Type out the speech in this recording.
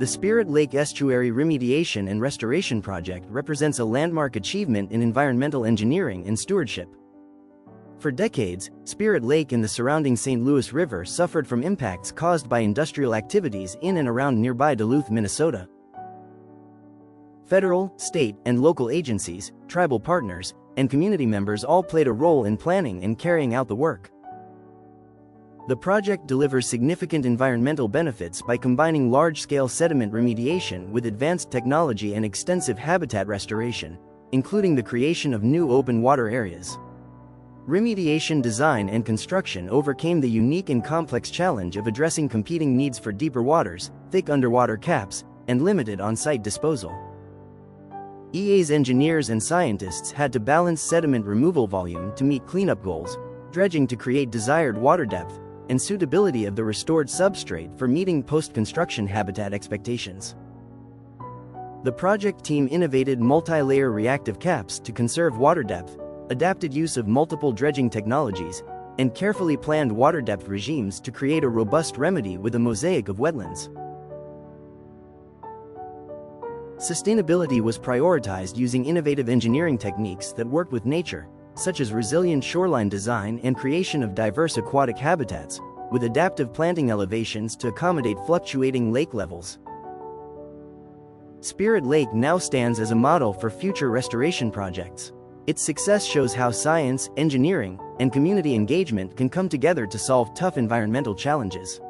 The Spirit Lake Estuary Remediation and Restoration Project represents a landmark achievement in environmental engineering and stewardship. For decades, Spirit Lake and the surrounding St. Louis River suffered from impacts caused by industrial activities in and around nearby Duluth, Minnesota. Federal, state, and local agencies, tribal partners, and community members all played a role in planning and carrying out the work. The project delivers significant environmental benefits by combining large-scale sediment remediation with advanced technology and extensive habitat restoration, including the creation of new open water areas. Remediation design and construction overcame the unique and complex challenge of addressing competing needs for deeper waters, thick underwater caps, and limited on-site disposal. EA's engineers and scientists had to balance sediment removal volume to meet cleanup goals, dredging to create desired water depth, and suitability of the restored substrate for meeting post-construction habitat expectations. The project team innovated multi-layer reactive caps to conserve water depth, adapted use of multiple dredging technologies, and carefully planned water depth regimes to create a robust remedy with a mosaic of wetlands. Sustainability was prioritized using innovative engineering techniques that worked with nature, such as resilient shoreline design and creation of diverse aquatic habitats, with adaptive planting elevations to accommodate fluctuating lake levels. Spirit Lake now stands as a model for future restoration projects. Its success shows how science, engineering, and community engagement can come together to solve tough environmental challenges.